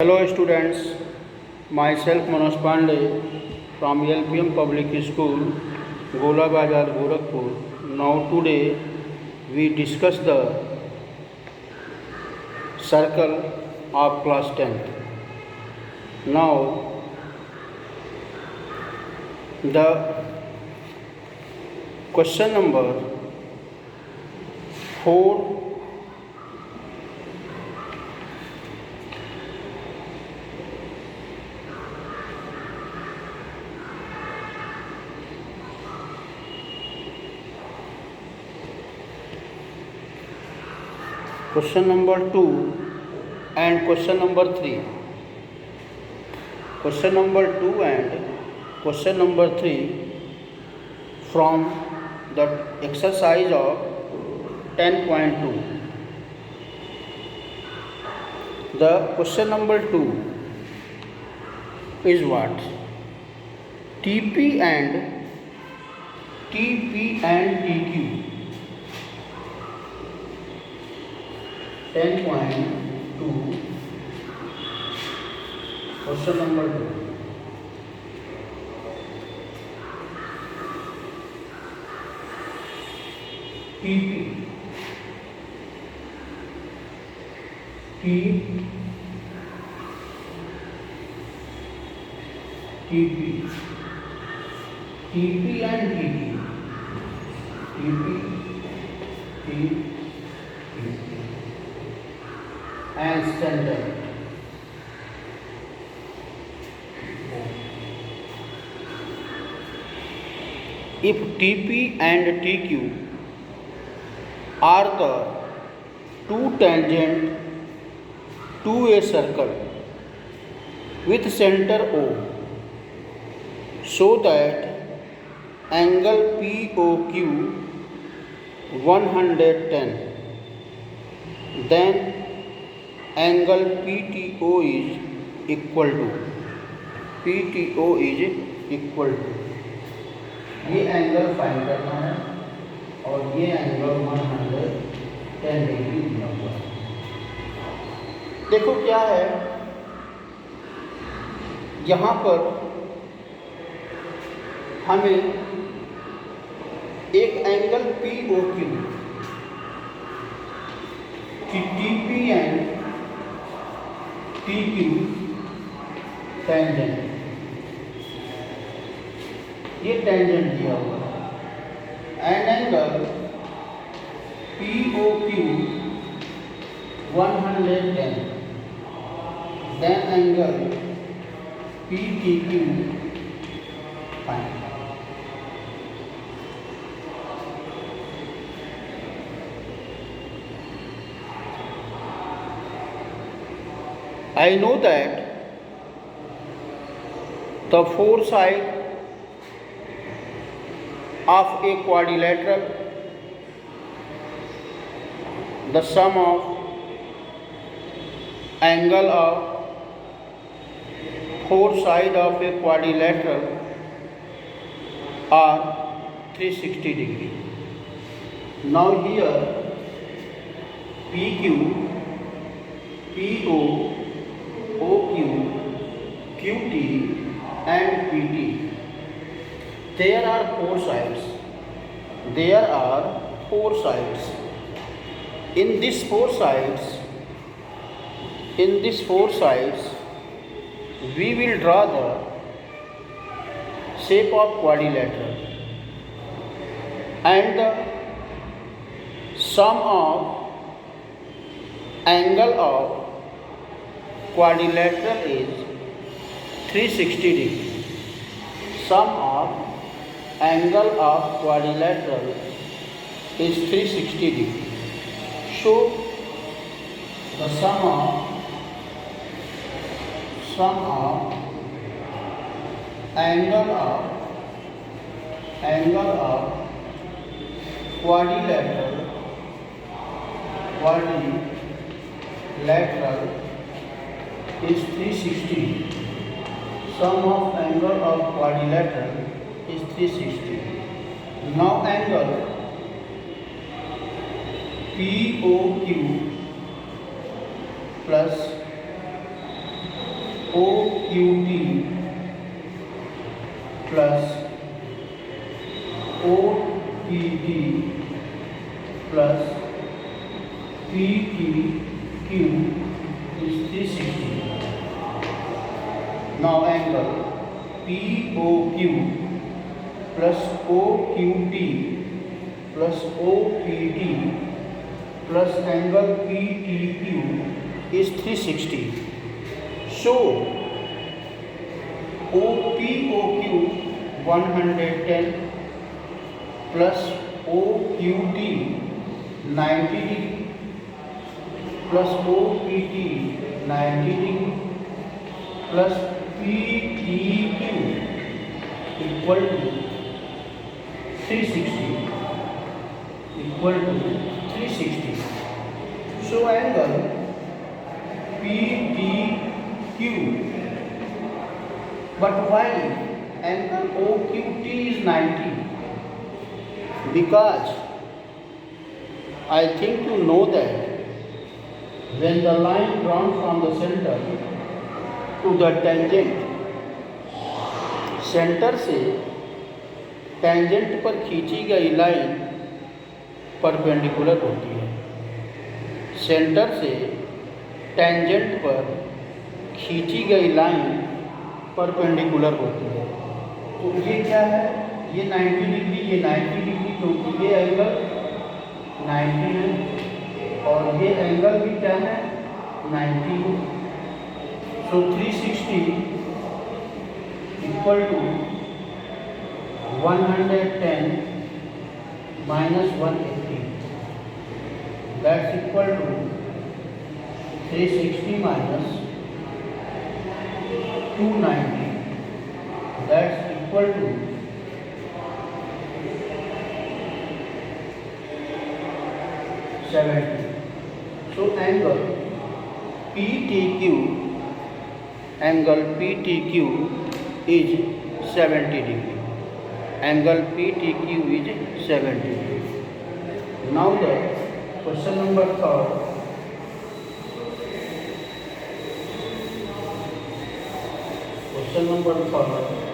Hello students, myself Manoj Pandey from LPM Public School, Gola Bazar, Gorakhpur. Now today we discuss the circle of class 10th. Now the question number 4. Question number 2 and question number 3. Question number 2 and question number 3 from the exercise of 10.2. The question number 2 is what? TP and TQ. 10.2 question number 2. TP and TQ. And standard. If TP and TQ are the two tangent to a circle with center O, so that angle POQ 110, then angle PTO is equal to ये angle find करना है और ये angle 110 degree दिया हुआ है। देखो क्या है, यहाँ पर हमें एक एंगल POQ की TP एंड TQ टेंजेंट, ये टेंजेंट दिया हुआ है। And angle POQ 110, then angle PTQ find. I know that the four sides of a quadrilateral, the sum of angle of four sides of a quadrilateral are 360 degree. Now here PQ, PO, OQ, QT and PT, there are four sides. In these four sides, we will draw the shape of quadrilateral, and the sum of angle of quadrilateral is 360 degree. Sum of angle of quadrilateral is 360 degree. So the sum of angle of quadrilateral is 360. Sum of angle of quadrilateral is 360. Now angle POQ plus O Q T plus O T T plus P T Q is 360. Now angle POQ plus OQT plus OPT plus angle PTQ is 360. So OPOQ 110 plus OQT 90 degree plus OPT 90 degree plus PTQ equal to 360 equal to 360. So angle PTQ, but why angle OQT is 90? Because I think you know that when the line drawn from the center to the tangent, centre से tangent पर खींची गई line perpendicular होती है। Centre से tangent पर खींची गई लाइन परपेंडिकुलर होती है। तो ये क्या है, ये 90 डिग्री, ये 90 डिग्री, क्योंकि ये एंगल 90 है और ये एंगल भी क्या है 90 है। सो 360 equal to 110 minus 180, that's equal to 360 minus 290, that's equal to 70. So angle PTQ is 70 degree. Angle PTQ is 70 degree. Now the question number 3. Question number 3.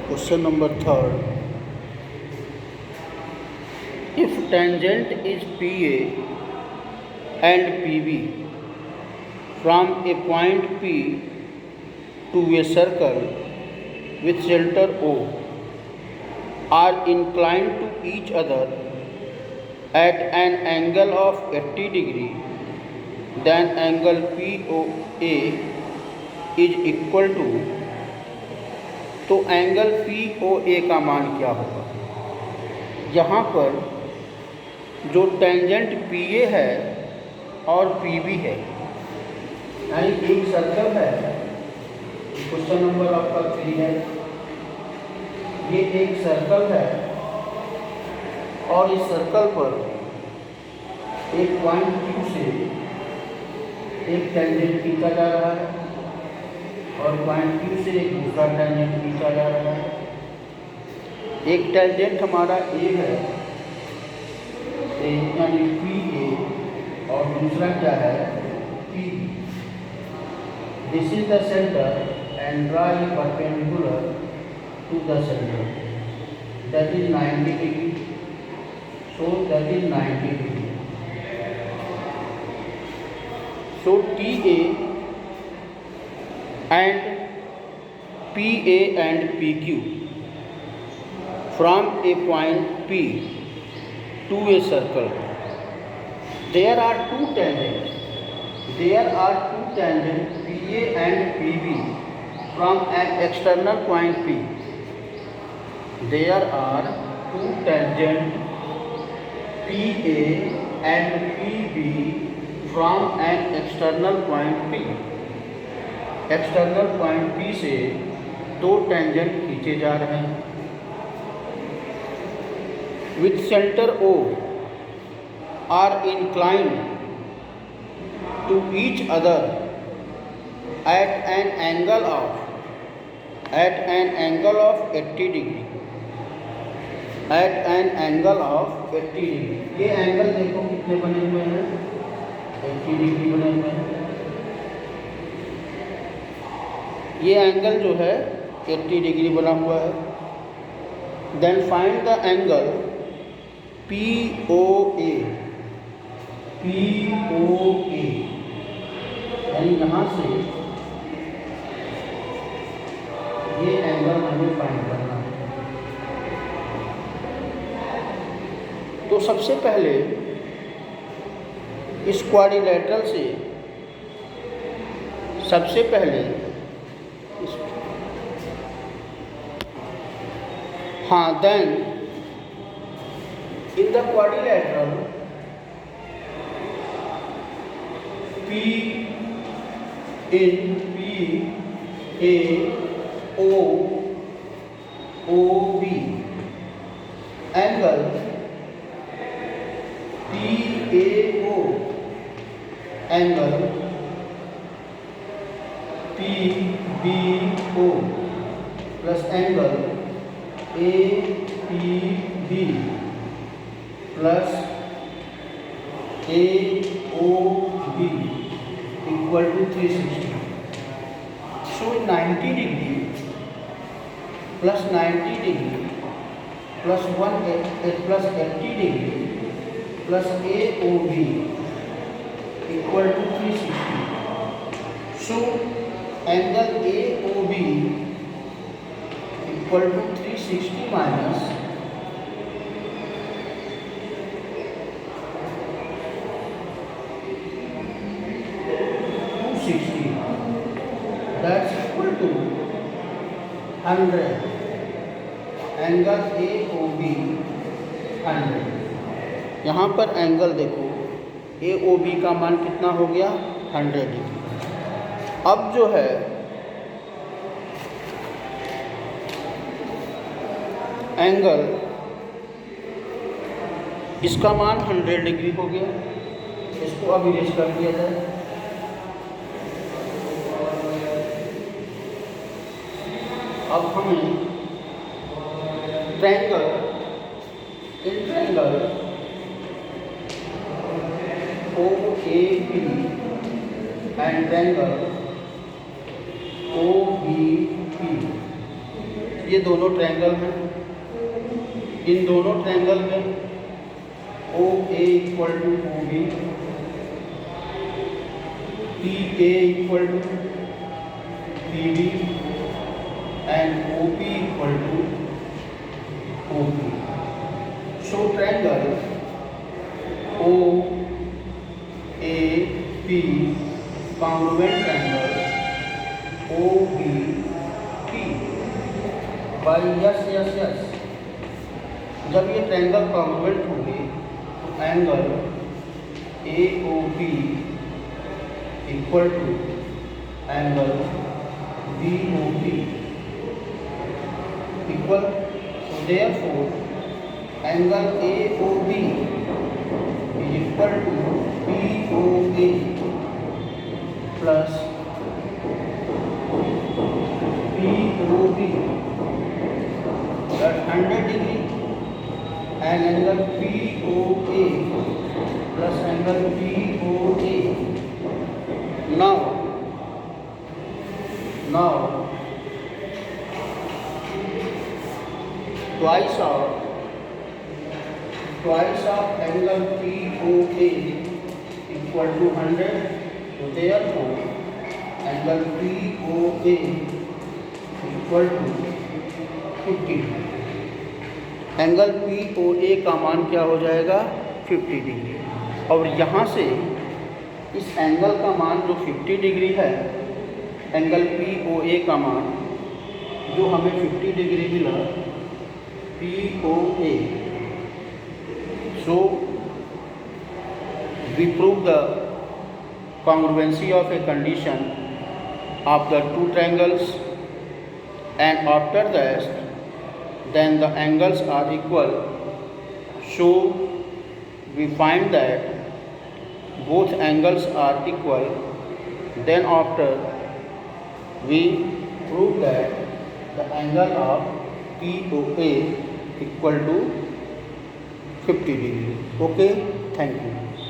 Question number 3. If tangent is PA and PB from a point P to a circle with center O are inclined to each other at an angle of 80 degree, then angle POA is equal to, तो angle POA का मान क्या होगा। यहाँ पर जो tangent PA है और PB है, यानी एक सर्कल है, क्वेश्चन नंबर आपका 3 है, ये एक सर्कल है और इस सर्कल पर एक पॉइंट Q से एक टेंजेंट खींचा जा रहा है और पॉइंट Q से एक दूसरा टेंजेंट खींचा जा रहा है। एक टेंजेंट हमारा A है, यानी PA, और दूसरा क्या है PB। This is the centre and draw a perpendicular to the centre, that is 90 degree. So that is 90 degree. So TA and PA and PQ from a point P to a circle, there are two tangents. There are two tangents PA and PB from an external point P. There are two tangents PA and PB from an external point P. External point P से दो tangent खींचे जा रहे हैं with centre O are inclined to each other at an angle of 80 degree, at an angle of 80 degree। ये angle देखो कितने बने हुए हैं, 80 डिग्री बने हुए हैं। ये एंगल जो है 80 डिग्री बना हुआ है। Then find the angle POA, यानी यहाँ से ये एंगल हमें फाइंड करना है। तो सबसे पहले इस क्वाड्रिलेटरल से सबसे पहले then in the quadrilateral PAOB angle PAO angle PBO plus angle APB plus AOB equal to 360। So 90 degree plus 90 degree plus 80 degree plus AOB equal to 360। So angle AOB equal to 360 minus 260, that's equal to 100। Angle AOB 100। यहाँ पर angle देखो AOB का मान कितना हो गया, 100 degree. अब जो है एंगल, इसका मान 100 डिग्री हो गया, इसको अब इरेज कर दिया जाए। अब हमें triangle OAB and triangle OBP, ये दोनों ट्रायंगल हैं। इन दोनों ट्रायंगल में OA equal to OB, PA equal to PB and OP equal to OP. So triangle OAP congruent triangle OBP by yes। जब ये ट्रायंगल कॉन्ग्रुएंट होंगे तो angle AOP equal to angle BOP equal, so therefore angle AOB is equal to POA plus POB, that's 100 degree, and angle POA plus angle POA. Now twice of angle POA equal to 100, so therefore angle POA equal to 50। Angle POA का मान क्या हो जाएगा, 50 degree. और यहाँ से इस angle का मान जो 50 डिग्री है, एंगल POA का मान जो हमें 50 डिग्री मिला POA, so we prove the congruency of a condition of the two triangles, and after that then the angles are equal, so we find that both angles are equal, then after we prove that the angle of POA equal to 50 degree. Okay, thank you.